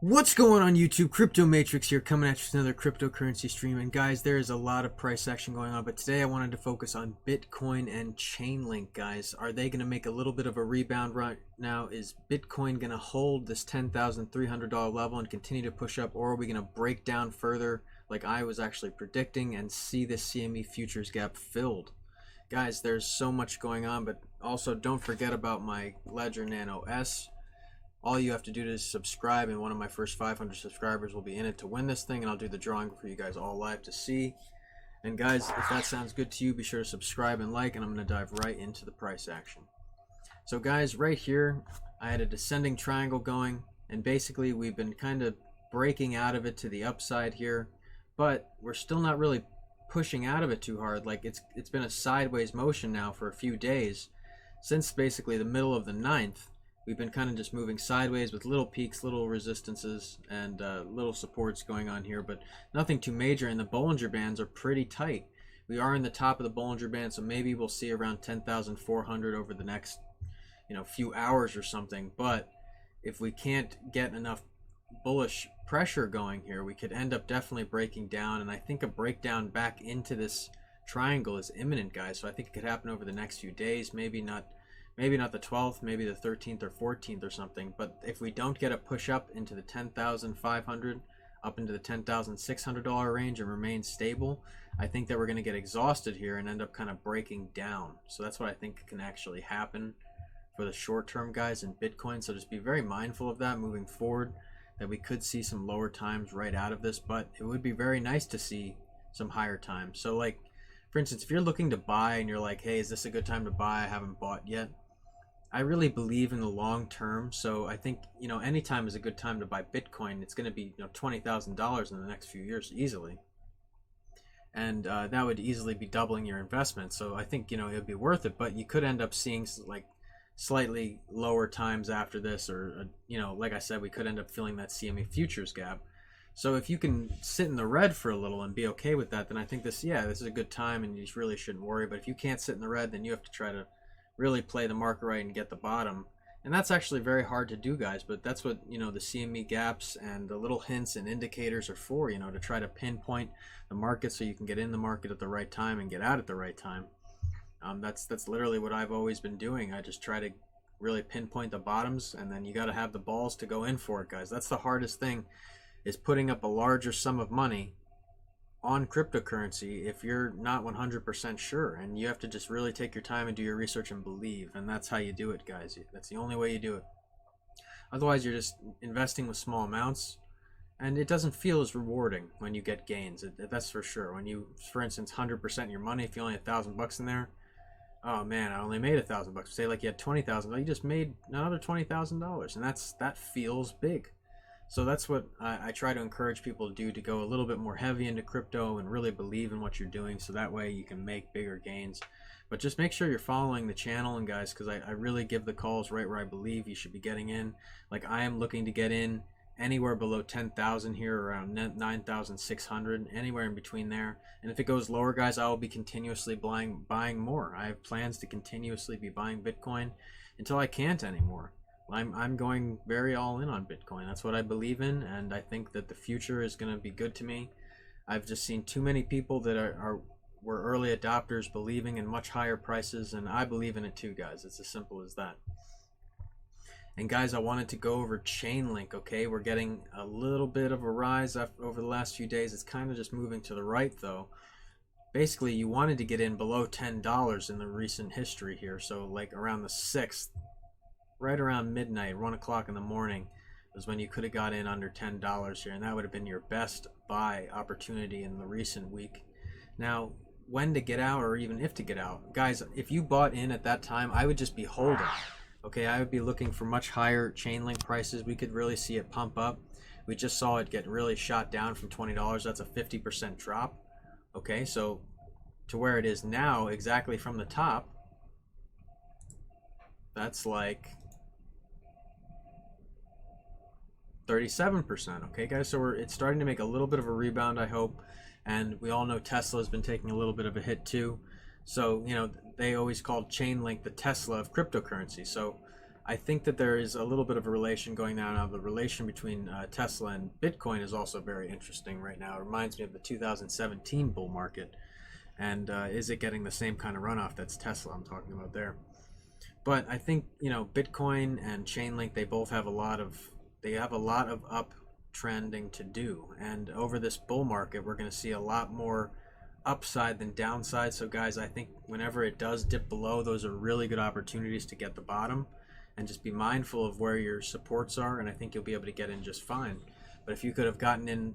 What's going on YouTube? Crypto Matrix here, coming at you with another cryptocurrency stream. And guys, there is a lot of price action going on, but today I wanted to focus on Bitcoin and Chainlink, guys. Are they going to make a little bit of a rebound right now? Is Bitcoin going to hold this $10,300 level and continue to push up, or are we going to break down further like I was actually predicting and see this CME futures gap filled? Guys, there's so much going on, but also don't forget about my Ledger Nano S. All you have to do is subscribe, and one of my first 500 subscribers will be in it to win this thing, and I'll do the drawing for you guys all live to see. And guys, if that sounds good to you, be sure to subscribe and like, and I'm going to dive right into the price action. So guys, right here, I had a descending triangle going, and basically we've been kind of breaking out of it to the upside here, but we're still not really pushing out of it too hard. Like it's been a sideways motion now for a few days, since basically the middle of the 9th. We've been kind of just moving sideways with little peaks, little resistances, and little supports going on here, but nothing too major, and the Bollinger Bands are pretty tight. We are in the top of the Bollinger Band, so maybe we'll see around 10,400 over the next few hours or something, but if we can't get enough bullish pressure going here, we could end up definitely breaking down, and I think a breakdown back into this triangle is imminent, guys, so I think it could happen over the next few days, maybe not the 12th, maybe the 13th or 14th or something. But if we don't get a push up into the 10,500, up into the $10,600 range and remain stable, I think that we're going to get exhausted here and end up kind of breaking down. So that's what I think can actually happen for the short term, guys, in Bitcoin. So just be very mindful of that moving forward, that we could see some lower times right out of this, but it would be very nice to see some higher times. So like, for instance, if you're looking to buy and you're like, hey, is this a good time to buy? I haven't bought yet. I really believe in the long term, so I think any time is a good time to buy Bitcoin. It's going to be $20,000 in the next few years easily, and that would easily be doubling your investment. So I think it would be worth it. But you could end up seeing like slightly lower times after this, or like I said, we could end up filling that CME futures gap. So if you can sit in the red for a little and be okay with that, then I think this is a good time, and you just really shouldn't worry. But if you can't sit in the red, then you have to try to really play the market right and get the bottom, and that's actually very hard to do, guys, but that's what the CME gaps and the little hints and indicators are for, to try to pinpoint the market so you can get in the market at the right time and get out at the right time. That's literally what I've always been doing. I just try to really pinpoint the bottoms, and then you got to have the balls to go in for it, guys. That's the hardest thing, is putting up a larger sum of money on cryptocurrency if you're not 100% sure, and you have to just really take your time and do your research and believe, and that's how you do it, guys. That's the only way you do it. Otherwise, you're just investing with small amounts, and it doesn't feel as rewarding when you get gains. That's for sure. When you, for instance, 100% your money, if you only had $1,000 in there, oh man, I only made $1,000. Say like you had 20,000, you just made another $20,000, and that feels big. So that's what I try to encourage people to do, to go a little bit more heavy into crypto and really believe in what you're doing, so that way you can make bigger gains. But just make sure you're following the channel, and guys, because I really give the calls right where I believe you should be getting in. Like, I am looking to get in anywhere below 10,000 here, around 9,600, anywhere in between there. And if it goes lower, guys, I will be continuously buying more. I have plans to continuously be buying Bitcoin until I can't anymore. I'm going very all in on Bitcoin. That's what I believe in, and I think that the future is going to be good to me. I've just seen too many people that were early adopters believing in much higher prices, and I believe in it too, guys. It's as simple as that. And guys, I wanted to go over Chainlink, okay? We're getting a little bit of a rise over the last few days. It's kind of just moving to the right, though. Basically, you wanted to get in below $10 in the recent history here, so like around the 6th. Right around midnight, 1 o'clock in the morning, was when you could have got in under $10 here, and that would have been your best buy opportunity in the recent week. Now, when to get out, or even if to get out, guys, if you bought in at that time, I would just be holding. Okay, I would be looking for much higher Chainlink prices. We could really see it pump up. We just saw it get really shot down from $20. That's a 50% drop. Okay, so to where it is now, exactly from the top, that's like 37%. Okay, guys, so it's starting to make a little bit of a rebound, I hope. And we all know Tesla has been taking a little bit of a hit too. So they always called Chainlink the Tesla of cryptocurrency. So I think that there is a little bit of a relation going on. Now, the relation between Tesla and Bitcoin is also very interesting right now. It reminds me of the 2017 bull market. And is it getting the same kind of runoff that's Tesla I'm talking about there? But I think, you know, Bitcoin and Chainlink, they both have a lot of uptrending to do. And over this bull market, we're going to see a lot more upside than downside. So guys, I think whenever it does dip below, those are really good opportunities to get the bottom, and just be mindful of where your supports are, and I think you'll be able to get in just fine. But if you could have gotten in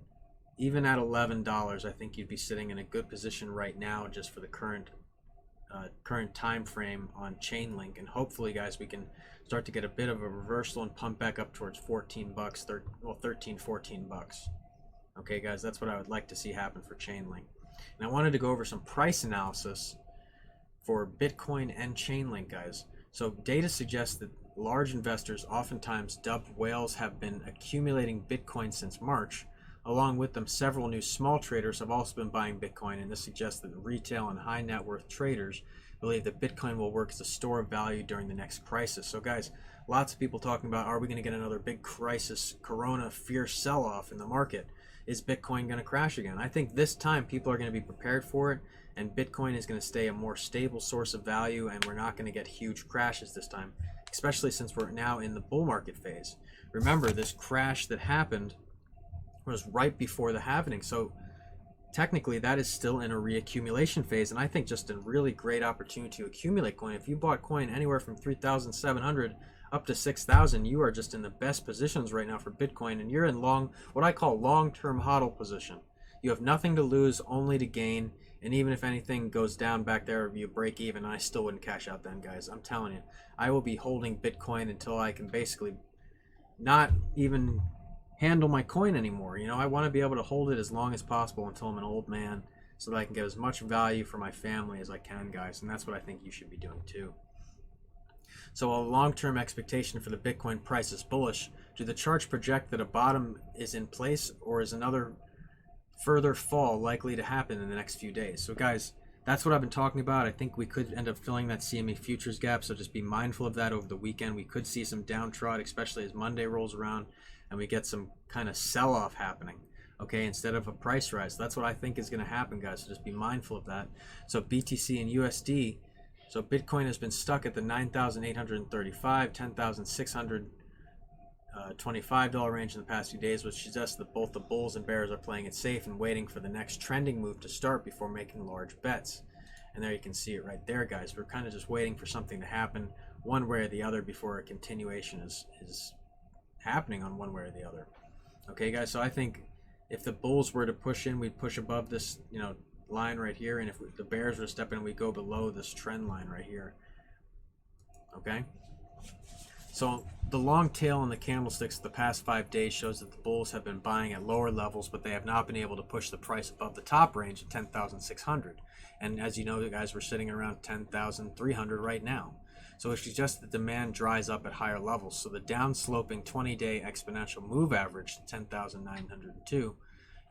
even at $11, I think you'd be sitting in a good position right now just for the current time frame on Chainlink. And hopefully, guys, we can start to get a bit of a reversal and pump back up towards 14 bucks, 13, 14 bucks. Okay, guys, that's what I would like to see happen for Chainlink. And I wanted to go over some price analysis for Bitcoin and Chainlink, guys. So data suggests that large investors, oftentimes dubbed whales, have been accumulating Bitcoin since March. Along with them, several new small traders have also been buying Bitcoin, and this suggests that retail and high net worth traders believe that Bitcoin will work as a store of value during the next crisis. So guys, lots of people talking about, are we going to get another big crisis, corona, fierce sell-off in the market? Is Bitcoin going to crash again? I think this time people are going to be prepared for it, and Bitcoin is going to stay a more stable source of value, and we're not going to get huge crashes this time, especially since we're now in the bull market phase. Remember, this crash that happened was right before the halving, so technically that is still in a reaccumulation phase, and I think just a really great opportunity to accumulate coin. If you bought coin anywhere from 3,700 up to 6,000, you are just in the best positions right now for Bitcoin, and you're in what I call long-term hodl position. You have nothing to lose, only to gain, and even if anything goes down back there, you break even, I still wouldn't cash out then, guys. I'm telling you, I will be holding Bitcoin until I can basically not even handle my coin anymore. You know, I want to be able to hold it as long as possible until I'm an old man, so that I can get as much value for my family as I can, guys. And that's what I think you should be doing too. So a long-term expectation for the Bitcoin price is bullish. Do the charts project that a bottom is in place, or is another further fall likely to happen in the next few days? So guys, that's what I've been talking about. I think we could end up filling that CME futures gap, so just be mindful of that over the weekend. We could see some downtrod, especially as Monday rolls around and we get some kind of sell-off happening, okay, instead of a price rise. That's what I think is going to happen, guys, so just be mindful of that. So BTC and USD, so Bitcoin has been stuck at the $9,835, $10,625 range in the past few days, which suggests that both the bulls and bears are playing it safe and waiting for the next trending move to start before making large bets. And there you can see it right there, guys. We're kind of just waiting for something to happen one way or the other before a continuation is happening on one way or the other. Okay, guys, so I think if the bulls were to push in, we'd push above this, you know, line right here, and if the bears were to step in, we go below this trend line right here. Okay, so the long tail on the candlesticks the past 5 days shows that the bulls have been buying at lower levels, but they have not been able to push the price above the top range of 10,600. And as you know, guys, we're sitting around 10,300 right now. So it suggests that demand dries up at higher levels. So the downsloping 20-day exponential move average to 10,902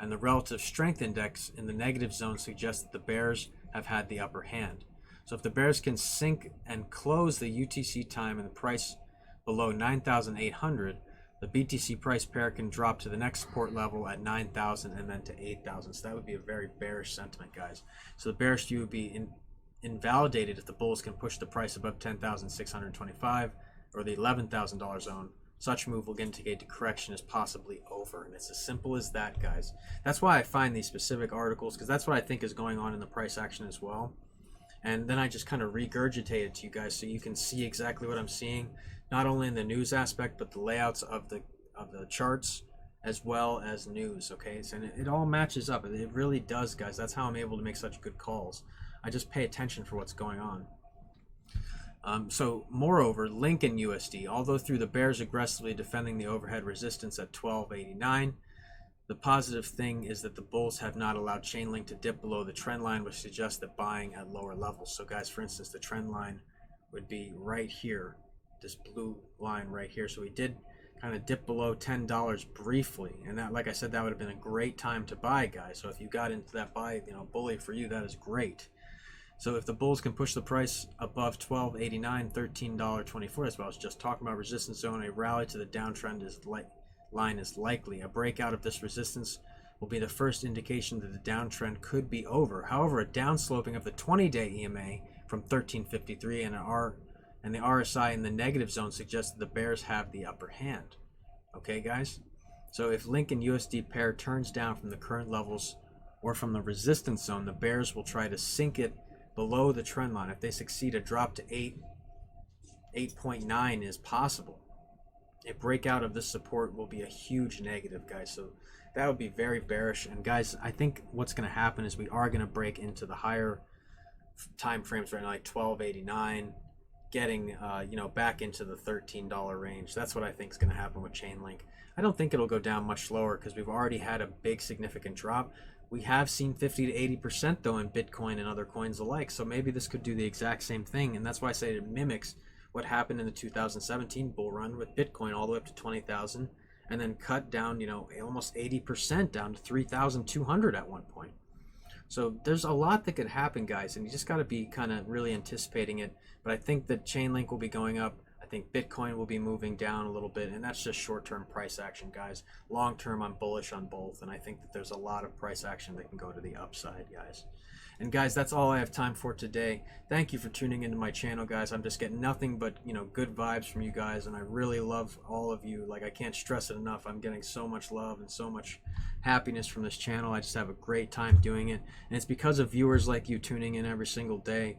and the relative strength index in the negative zone suggests that the bears have had the upper hand. So if the bears can sink and close the UTC time and the price below 9,800, the BTC price pair can drop to the next support level at 9,000 and then to 8,000. So that would be a very bearish sentiment, guys. So the bearish view would be invalidated if the bulls can push the price above 10,625 or the $11,000 zone. Such move will indicate the correction is possibly over, and it's as simple as that, guys. That's why I find these specific articles, because that's what I think is going on in the price action as well. And then I just kind of regurgitate it to you guys so you can see exactly what I'm seeing, not only in the news aspect, but the layouts of the charts as well as news. Okay, so, and it all matches up. It really does, guys. That's how I'm able to make such good calls. I just pay attention for what's going on. So moreover, Link and USD, although through the bears aggressively defending the overhead resistance at 1289, the positive thing is that the bulls have not allowed Chainlink to dip below the trend line, which suggests that buying at lower levels. So guys, for instance, the trend line would be right here, this blue line right here. So we did kind of dip below $10 briefly, and that, like I said, that would have been a great time to buy, guys. So if you got into that buy, bully for you, that is great. So if the bulls can push the price above $12.89, $13.24, that's what I was just talking about, resistance zone, a rally to the downtrend line is likely. A breakout of this resistance will be the first indication that the downtrend could be over. However, a downsloping of the 20-day EMA from 1353 and the RSI in the negative zone suggests that the bears have the upper hand. Okay, guys? So if Link and USD pair turns down from the current levels or from the resistance zone, the bears will try to sink it below the trend line. If they succeed, a drop to 8.9 is possible. A breakout of this support will be a huge negative, guys. So that would be very bearish. And guys, I think what's going to happen is we are going to break into the higher time frames right now, like 12.89, getting back into the $13 range. That's what I think is going to happen with Chainlink. I don't think it'll go down much lower because we've already had a big significant drop. We have seen 50 to 80% though in Bitcoin and other coins alike. So maybe this could do the exact same thing. And that's why I say it mimics what happened in the 2017 bull run with Bitcoin all the way up to 20,000 and then cut down, almost 80% down to 3,200 at one point. So there's a lot that could happen, guys, and you just got to be kind of really anticipating it. But I think that Chainlink will be going up. I think Bitcoin will be moving down a little bit, and that's just short-term price action, guys. Long-term, I'm bullish on both, and I think that there's a lot of price action that can go to the upside, guys. And guys, that's all I have time for today. Thank you for tuning into my channel, guys. I'm just getting nothing but, good vibes from you guys, and I really love all of you. Like, I can't stress it enough. I'm getting so much love and so much happiness from this channel. I just have a great time doing it, and it's because of viewers like you tuning in every single day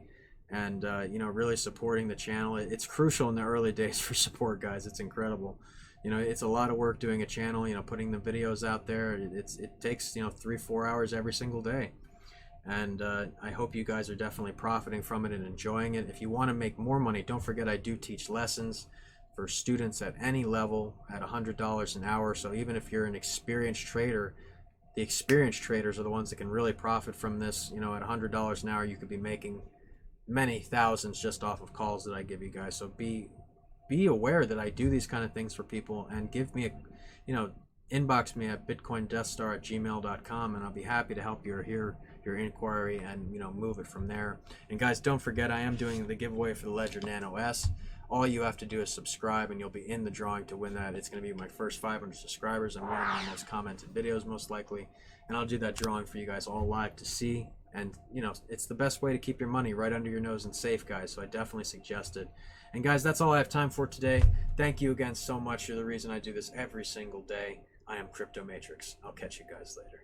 and really supporting the channel. It's crucial in the early days for support, guys. It's incredible. It's a lot of work doing a channel, putting the videos out there. It takes 3-4 hours every single day, and I hope you guys are definitely profiting from it and enjoying it. If you want to make more money, don't forget I do teach lessons for students at any level at $100 an hour. So even if you're an experienced trader, the experienced traders are the ones that can really profit from this. At $100 an hour, you could be making many thousands just off of calls that I give you guys. So be aware that I do these kind of things for people, and give me inbox me at bitcoindeathstar@gmail.com, and I'll be happy to help you or hear your inquiry and move it from there. And guys, don't forget I am doing the giveaway for the Ledger Nano S. All you have to do is subscribe and you'll be in the drawing to win that. It's going to be my first 500 subscribers and one of my most commented videos most likely, and I'll do that drawing for you guys all live to see. And it's the best way to keep your money right under your nose and safe, guys, so I definitely suggest it. And guys, that's all I have time for today. Thank you again so much. You're the reason I do this every single day. I am Crypto Matrix. I'll catch you guys later.